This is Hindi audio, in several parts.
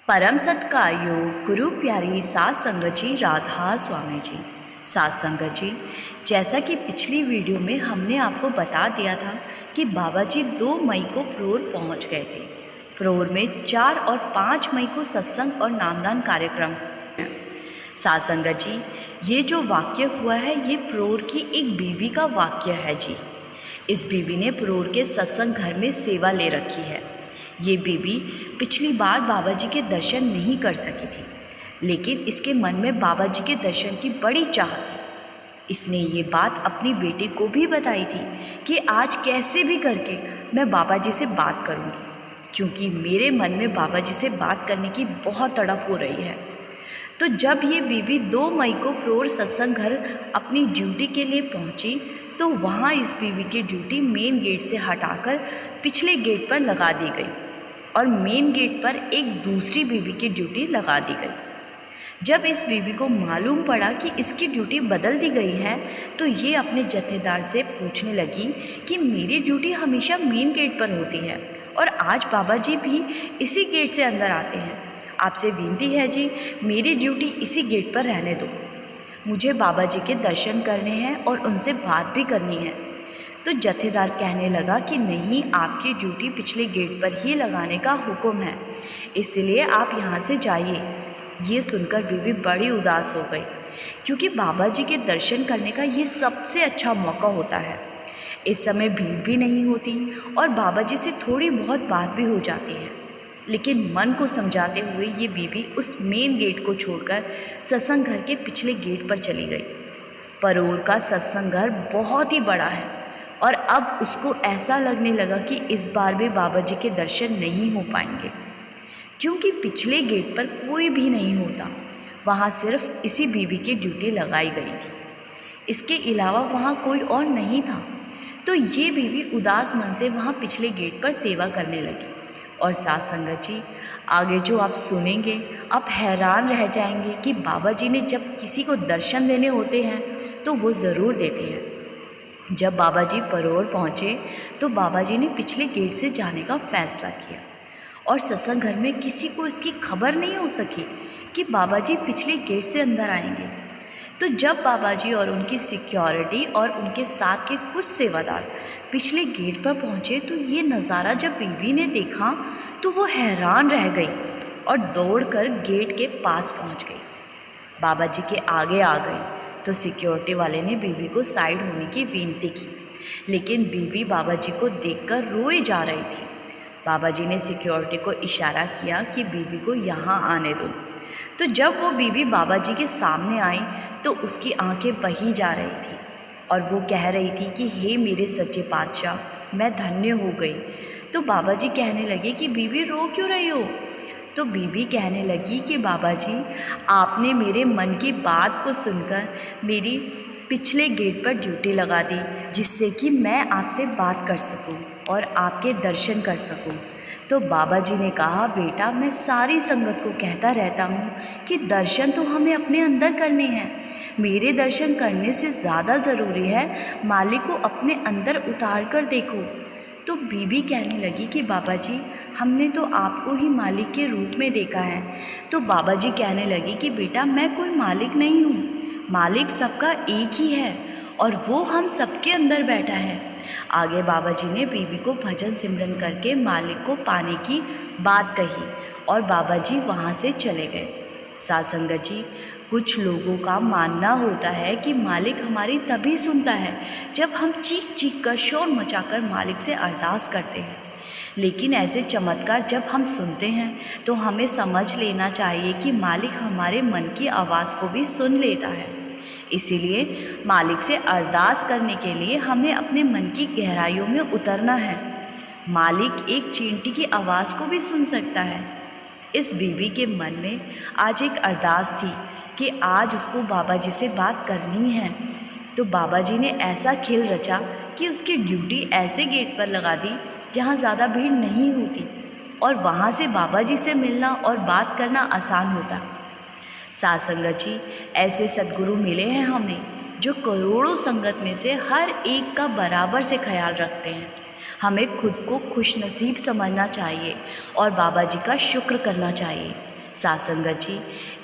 परम सत्कायोग गुरु प्यारी सात संगत जी राधा स्वामी जी। सात संगत जी, जैसा कि पिछली वीडियो में हमने आपको बता दिया था कि बाबा जी 2 मई को प्रोर पहुंच गए थे। प्रोर में 4 और 5 मई को सत्संग और नामदान कार्यक्रम। सात संगत जी, ये जो वाक्य हुआ है ये प्रोर की एक बीवी का वाक्य है जी। इस बीवी ने प्रोर के सत्संग घर में सेवा ले रखी है। ये बीबी पिछली बार बाबा जी के दर्शन नहीं कर सकी थी, लेकिन इसके मन में बाबा जी के दर्शन की बड़ी चाह थी। इसने ये बात अपनी बेटी को भी बताई थी कि आज कैसे भी करके मैं बाबा जी से बात करूँगी, क्योंकि मेरे मन में बाबा जी से बात करने की बहुत तड़प हो रही है। तो जब ये बीबी 2 मई को प्रोर सत्संग घर अपनी ड्यूटी के लिए पहुंची, तो वहाँ इस बीवी की ड्यूटी मेन गेट से हटाकर पिछले गेट पर लगा दी गई और मेन गेट पर एक दूसरी बीवी की ड्यूटी लगा दी गई। जब इस बीवी को मालूम पड़ा कि इसकी ड्यूटी बदल दी गई है, तो ये अपने जत्थेदार से पूछने लगी कि मेरी ड्यूटी हमेशा मेन गेट पर होती है और आज बाबा जी भी इसी गेट से अंदर आते हैं। आपसे विनती है जी, मेरी ड्यूटी इसी गेट पर रहने दो। मुझे बाबा जी के दर्शन करने हैं और उनसे बात भी करनी है। तो जत्थेदार कहने लगा कि नहीं, आपकी ड्यूटी पिछले गेट पर ही लगाने का हुक्म है, इसलिए आप यहाँ से जाइए। ये सुनकर बीवी बड़ी उदास हो गई, क्योंकि बाबा जी के दर्शन करने का ये सबसे अच्छा मौका होता है। इस समय भीड़ भी नहीं होती और बाबा जी से थोड़ी बहुत बात भी हो जाती है। लेकिन मन को समझाते हुए ये बीवी उस मेन गेट को छोड़कर सत्संग घर के पिछले गेट पर चली गई। प्रोर का सत्संग घर बहुत ही बड़ा है और अब उसको ऐसा लगने लगा कि इस बार भी बाबा जी के दर्शन नहीं हो पाएंगे, क्योंकि पिछले गेट पर कोई भी नहीं होता। वहाँ सिर्फ इसी बीवी की ड्यूटी लगाई गई थी, इसके अलावा वहाँ कोई और नहीं था। तो ये बीवी उदास मन से वहाँ पिछले गेट पर सेवा करने लगी। और साथ संगत जी, आगे जो आप सुनेंगे आप हैरान रह जाएंगे कि बाबा जी ने जब किसी को दर्शन देने होते हैं तो वो ज़रूर देते हैं। जब बाबा जी प्रोर पहुँचे तो बाबा जी ने पिछले गेट से जाने का फैसला किया और सत्संग घर में किसी को इसकी खबर नहीं हो सकी कि बाबा जी पिछले गेट से अंदर आएंगे। तो जब बाबा जी और उनकी सिक्योरिटी और उनके साथ के कुछ सेवादार पिछले गेट पर पहुँचे, तो ये नज़ारा जब बीवी ने देखा तो वो हैरान रह गई और दौड़कर गेट के पास पहुँच गई। बाबा जी के आगे आ गई तो सिक्योरिटी वाले ने बीवी को साइड होने की विनती की, लेकिन बीवी बाबा जी को देखकर रोए जा रही थी। बाबा जी ने सिक्योरिटी को इशारा किया कि बीवी को यहाँ आने दो। तो जब वो बीवी बाबा जी के सामने आई तो उसकी आंखें बही जा रही थी और वो कह रही थी कि हे मेरे सच्चे पातशाह, मैं धन्य हो गई। तो बाबा जी कहने लगे कि बीवी रो क्यों रही हो? तो बीवी कहने लगी कि बाबा जी, आपने मेरे मन की बात को सुनकर मेरी पिछले गेट पर ड्यूटी लगा दी, जिससे कि मैं आपसे बात कर सकूं और आपके दर्शन कर सकूं। तो बाबा जी ने कहा, बेटा, मैं सारी संगत को कहता रहता हूँ कि दर्शन तो हमें अपने अंदर करने हैं। मेरे दर्शन करने से ज़्यादा ज़रूरी है मालिक को अपने अंदर उतार कर देखो। तो बीबी कहने लगी कि बाबा जी, हमने तो आपको ही मालिक के रूप में देखा है। तो बाबा जी कहने लगी कि बेटा, मैं कोई मालिक नहीं हूँ, मालिक सबका एक ही है और वो हम सबके अंदर बैठा है। आगे बाबा जी ने बीबी को भजन सिमरन करके मालिक को पाने की बात कही और बाबा जी वहाँ से चले गए। साथ संगत जी, कुछ लोगों का मानना होता है कि मालिक हमारी तभी सुनता है जब हम चीख चीख कर शोर मचाकर मालिक से अरदास करते हैं। लेकिन ऐसे चमत्कार जब हम सुनते हैं तो हमें समझ लेना चाहिए कि मालिक हमारे मन की आवाज़ को भी सुन लेता है। इसीलिए मालिक से अरदास करने के लिए हमें अपने मन की गहराइयों में उतरना है। मालिक एक चींटी की आवाज़ को भी सुन सकता है। इस बीवी के मन में आज एक अरदास थी कि आज उसको बाबा जी से बात करनी है। तो बाबा जी ने ऐसा खेल रचा कि उसकी ड्यूटी ऐसे गेट पर लगा दी जहाँ ज़्यादा भीड़ नहीं होती और वहाँ से बाबा जी से मिलना और बात करना आसान होता। साथ संगत जी, ऐसे सद्गुरु मिले हैं हमें जो करोड़ों संगत में से हर एक का बराबर से ख्याल रखते हैं। हमें खुद को खुशनसीब समझना चाहिए और बाबा जी का शुक्र करना चाहिए। साथ संगत जी,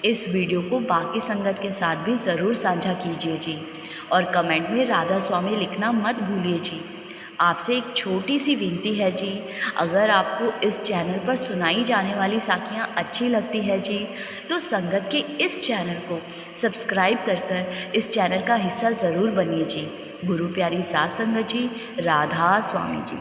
इस वीडियो को बाकी संगत के साथ भी ज़रूर साझा कीजिए जी, और कमेंट में राधा स्वामी लिखना मत भूलिए जी। आपसे एक छोटी सी विनती है जी, अगर आपको इस चैनल पर सुनाई जाने वाली साखियाँ अच्छी लगती है जी, तो संगत के इस चैनल को सब्सक्राइब कर इस चैनल का हिस्सा ज़रूर बनिए जी। गुरु प्यारी साथ संगत जी, राधा स्वामी जी।